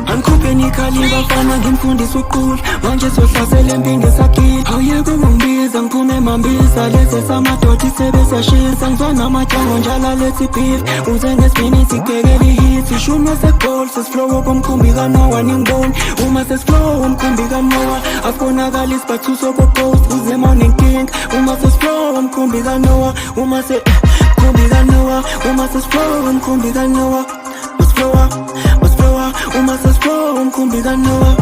Angikhuphe nikhali bafana ngimfundisa ukuqula manje sohlasela empini ngesakile awuyeke ungibiza ngiphume emambisa lezi samadoda isebe siyashisa ngizona amatshango njalo lethi beef uze ngesibinisi kubhekela ihit ishumi esegol sesiflow komkhumbi kaNoah ningiboni uma sesiflow umkhumbi kaNoah asibonakali isibathuso kopost uze morning king uma sesiflow umkhumbi kaNoah uma se umkhumbi kaNoah uma sesiflow umkhumbi kaNoah Uma sesiflow umkhumbi kaNoah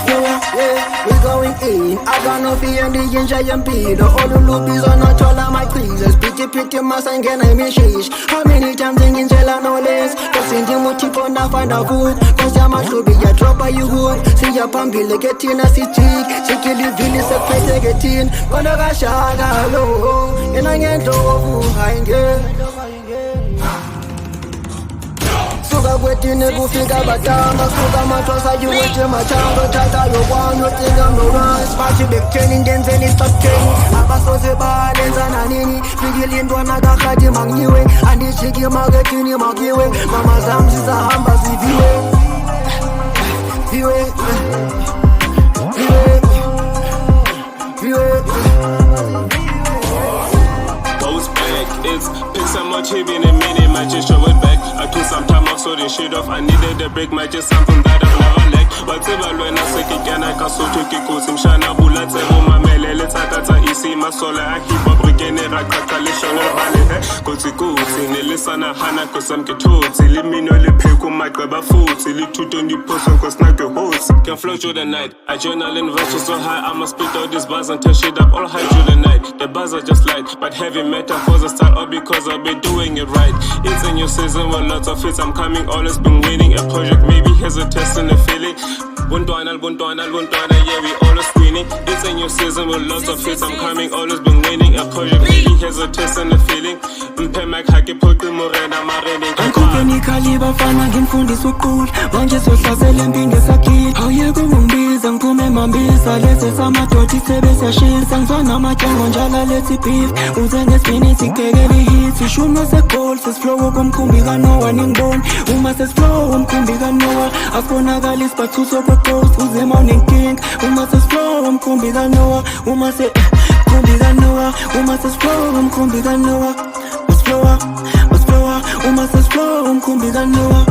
Yeah, we going in. I got no fear in the inja yempilo. All the loopies on not all of my creases. Pretty mass and get I mean shish. How many times in jail no less? Cause in the motive on I find a food. Cause your man should be a drop of you good. See your pampi like get in a city. See kill the village a place get in. Gonna ga shaga low. And I get over high girl. Suga wetine kufika batama Suga matosa you wete machango Tata you want you think I'm no run Smash it back training denzeni stop training Abaso se ba denza na nini Figilindwa na kakati mangiwe Andi chiki magetini magiwe Mama zamsi za hamba ziviwe Viwe Bounce back, it's Phix-MoT been a minute, might just show it back. I took some time off, so the shit off. I needed a break, might just something that I've never lacked. Whatever when I say can I can so to kick out some shana bullets and my mele let's easy my soul I keep up again I calculation or ballet go to go in the listen hana cause I'm get told let me know the pick on my grab a food till it toot on the person cause not the host can flow through the night I journal in verses so high I'ma spit out this bars and touch it up all high through the night the bars are just light but heavy metaphors are start up because I've been doing it right it's a new season with lots of hits I'm coming always been waiting a project maybe here's a test and a feeling Buntwana, yeah, we always winning. It's a new season with lots of hits. I'm coming, always been winning. A project, maybe here's a test and a feeling. Mpemak haki potu morena mareni. Angikhuphe nikhali bafana ngimfundisa ukuqula manje sohlasela empini ngesakile awuyeke ungibiza ngiphume emambisa lezi samadoda isebe siyashisa ngizona amatshango njalo lethi beef uze ngesibinisi kubhekela ihit ishumi esegol sesiflow komkhumbi kaNoah ningiboni uma sesiflow umkhumbi kaNoah asibonakali isibathuso kopost uze morning king uma sesiflow umkhumbi kaNoah uma se umkhumbi kaNoah uma sesiflow umkhumbi kaNoah Uma sesiflow umkhumbi kaNoah